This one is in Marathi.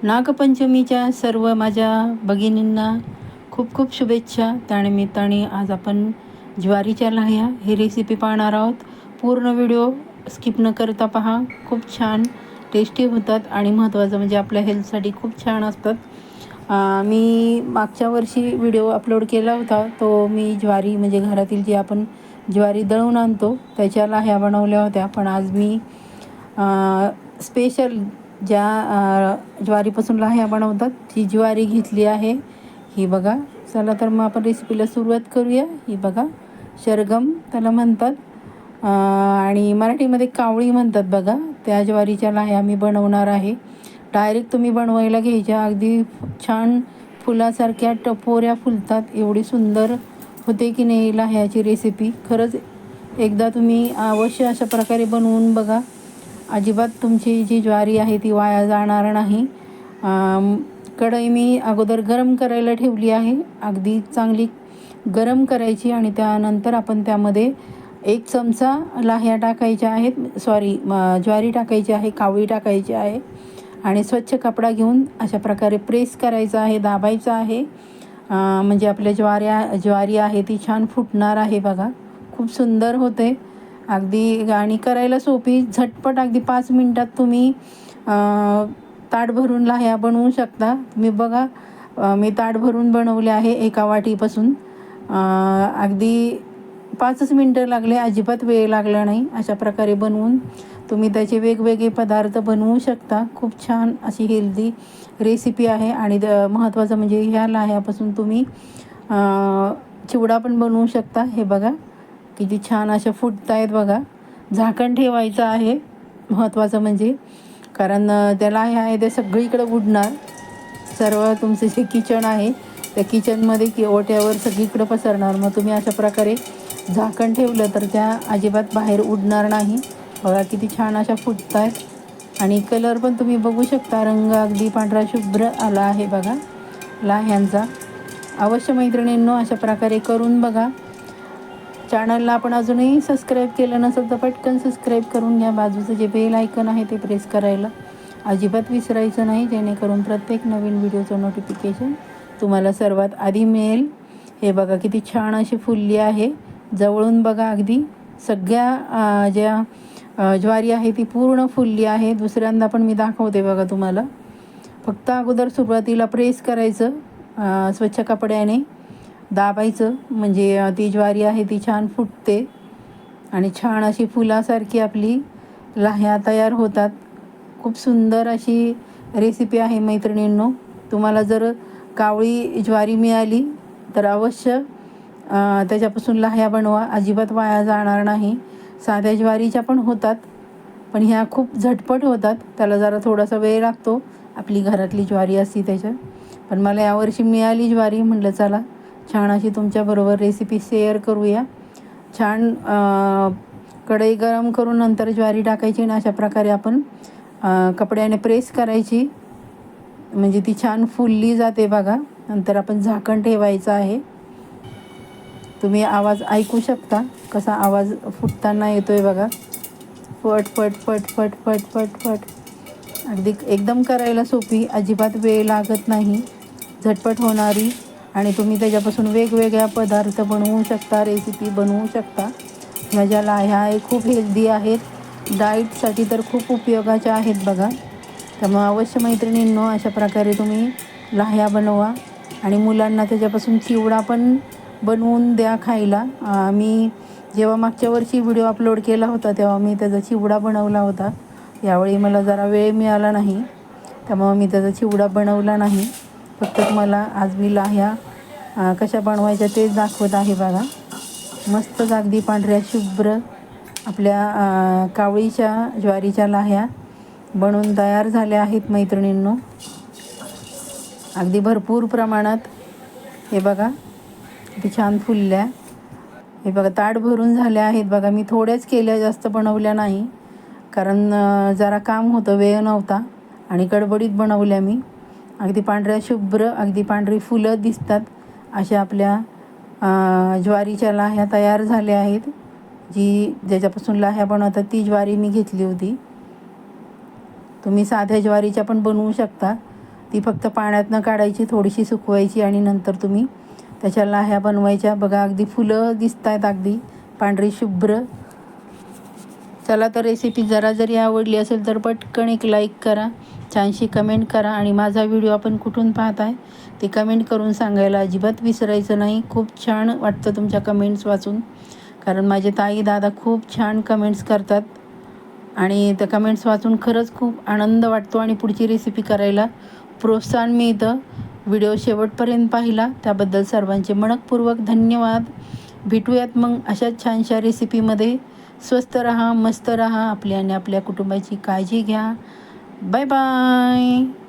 नागपंचमीच्या सर्व माझ्या भगिनींना खूप खूप शुभेच्छा. त्यानिमित्ताने आज आपण ज्वारीच्या लाह्या ही रेसिपी पाहणार आहोत. पूर्ण व्हिडिओ स्किप न करता पहा. खूप छान टेस्टी होतात आणि महत्त्वाचं म्हणजे आपल्या हेल्थसाठी खूप छान असतात. मी मागच्या वर्षी व्हिडिओ अपलोड केला होता. तो मी ज्वारी म्हणजे घरातील जी आपण ज्वारी दळून आणतो त्याच्या लाह्या बनवल्या होत्या. पण आज मी स्पेशल ज्या ज्वारीपासून लाह्या बनवतात ती ज्वारी घेतली आहे. ही बघा. चला तर मग आपण रेसिपीला सुरुवात करूया. ही बघा, शरगम त्याला म्हणतात आणि मराठीमध्ये कावळी म्हणतात बघा. त्या ज्वारीच्या लाह्या मी बनवणार आहे. डायरेक्ट तुम्ही बनवायला घ्यायच्या. अगदी छान फुलासारख्या टपोऱ्या फुलतात. एवढी सुंदर होते की नाही लाह्याची रेसिपी. खरंच एकदा तुम्ही अवश्य अशा प्रकारे बनवून बघा. अजिबात तुमची जी ज्वारी आहे ती वाया जाणार नाही. कढई मी अगोदर गरम करायला ठेवली आहे. अगदी चांगली गरम करायची आणि त्यानंतर आपण त्यामध्ये 1 चमचा लाह्या टाकायच्या आहेत. ज्वारी टाकायची आहे, कावळी टाकायची आहे आणि स्वच्छ कपडा घेऊन अशा प्रकारे प्रेस करायचं आहे, दाबायचं आहे. म्हणजे आपल्या ज्वारी आहे ती छान फुटणार आहे बघा. खूप सुंदर होते अगदी आणि करायला सोपी, झटपट. अगदी 5 मिनटात तुम्ही ताट भरून लाह्या बनवू शकता. तुम्ही बघा, मी ताट भरून बनवले आहे एका वाटीपासून. अगदी 5च मिनटं लागले, अजिबात वेळ लागला नाही. अशा प्रकारे बनवून तुम्ही त्याचे वेगवेगळे पदार्थ बनवू शकता. खूप छान अशी हेल्दी रेसिपी आहे आणि महत्त्वाचं म्हणजे ह्या लाह्यापासून तुम्ही चिवडा पण बनवू शकता. हे बघा किती छान अशा फुटत आहेत बघा. झाकण ठेवायचं आहे महत्त्वाचं म्हणजे, कारण त्या लाह्या आहे ते सगळीकडे उडणार. सर्व तुमचे जे किचन आहे त्या किचनमध्ये ओट्यावर सगळीकडं पसरणार. मग तुम्ही अशा प्रकारे झाकण ठेवलं तर त्या अजिबात बाहेर उडणार नाही. बघा किती छान अशा फुटत आहेत आणि कलर पण तुम्ही बघू शकता. रंग अगदी पांढरा शुभ्र आला आहे बघा लाह्यांचा. अवश्य मैत्रिणींनो अशा प्रकारे करून बघा. चॅनलला आपण अजूनही सबस्क्राईब केलं नसेल तर पटकन सबस्क्राईब करून घ्या. बाजूचं जे बेल आयकन आहे ते प्रेस करायला अजिबात विसरायचं नाही, जेणेकरून प्रत्येक नवीन व्हिडिओचं नोटिफिकेशन तुम्हाला सर्वात आधी मिळेल. हे बघा किती छान अशी फुलली आहे. जवळून बघा, अगदी सगळ्या ज्या ज्वारी आहे ती पूर्ण फुलली आहे. दुसऱ्यांदा पण मी दाखवते बघा तुम्हाला. फक्त अगोदर सुरुवातीला प्रेस करायचं, स्वच्छ कपड्याने दाबायचं, म्हणजे ती ज्वारी आहे ती छान फुटते आणि छान अशी फुलासारखी आपली लाह्या तयार होतात. खूप सुंदर अशी रेसिपी आहे मैत्रिणींनो. तुम्हाला जर कावळी ज्वारी मिळाली तर अवश्य त्याच्यापासून लाह्या बनवा. अजिबात वाया जाणार नाही. साध्या ज्वारीच्या पण होतात, पण ह्या खूप झटपट होतात. त्याला जरा थोडासा वेळ लागतो. आपली घरातली ज्वारी असती त्याच्या. पण मला यावर्षी मिळाली ज्वारी, म्हटलं चला छान अशी तुमच्याबरोबर रेसिपी शेअर करूया. छान कढई गरम करून नंतर ज्वारी टाकायची आणि अशा प्रकारे आपण कपड्याने प्रेस करायची, म्हणजे ती छान फुलली जाते बघा. नंतर आपण झाकण ठेवायचं आहे. तुम्ही आवाज ऐकू शकता कसा आवाज फुटताना येतोय बघा. फट फट फट फट फट फट फट. अगदी एकदम करायला सोपी, अजिबात वेळ लागत नाही, झटपट होणारी आणि तुम्ही त्याच्यापासून वेगवेगळ्या पदार्थ बनवू शकता, रेसिपी बनवू शकता. ह्या ज्या लाह्या आहे खूप हेल्दी आहेत. डाएटसाठी तर खूप उपयोगाच्या आहेत बघा. त्यामुळे अवश्य मैत्रिणींनो अशा प्रकारे तुम्ही लाह्या बनवा आणि मुलांना त्याच्यापासून चिवडा पण बनवून द्या खायला. मी जेव्हा मागच्या वर्षी व्हिडिओ अपलोड केला होता तेव्हा मी त्याचा चिवडा बनवला होता. यावेळी मला जरा वेळ मिळाला नाही, त्यामुळे मी त्याचा चिवडा बनवला नाही. फक्त तुम्हाला आज मी लाह्या कशा बनवायच्या तेच दाखवत आहे बघा. मस्तच अगदी पांढऱ्या शुभ्र आपल्या कावळीच्या ज्वारीच्या लाह्या बनवून तयार झाल्या आहेत मैत्रिणींनो. अगदी भरपूर प्रमाणात. हे बघा किती छान फुलल्या. हे बघा ताट भरून झाल्या आहेत बघा. मी थोड्याच केल्या, जास्त बनवल्या नाही, कारण जरा काम होतं, वेळ नव्हता आणि गडबडीत बनवल्या मी. अगदी पांढऱ्या शुभ्र, अगदी पांढरी फुलं दिसतात अशा आपल्या ज्वारीच्या लाह्या तयार झाल्या आहेत. ज्याच्यापासून लाह्या बनवतात ती ज्वारी मी घेतली होती. तुम्ही साध्या ज्वारीच्या पण बनवू शकता. ती फक्त पाण्यातनं काढायची, थोडीशी सुकवायची आणि नंतर तुम्ही त्याच्या लाह्या बनवायच्या. बघा अगदी फुलं दिसत आहेत, अगदी पांढरी शुभ्र. चला तर रेसिपी जरा जरी आवडली असेल तर पटकन एक लाईक करा, छानशी कमेंट करा आणि माझा व्हिडिओ आपण कुठून पाहताय ते कमेंट करून सांगायला अजिबात विसरायचं नाही. खूप छान वाटतं तुमच्या कमेंट्स वाचून, कारण माझे ताई दादा खूप छान कमेंट्स करतात आणि त्या कमेंट्स वाचून खरंच खूप आनंद वाटतो आणि पुढची रेसिपी करायला प्रोत्साहन मिळतं. व्हिडिओ शेवटपर्यंत पाहिला त्याबद्दल सर्वांचे मनःपूर्वक धन्यवाद. भेटूयात मग अशाच छानशा रेसिपीमध्ये. स्वस्त रहा, मस्त रहा, आपली आणि आपल्या कुटुंबाची काळजी घ्या. Bye bye.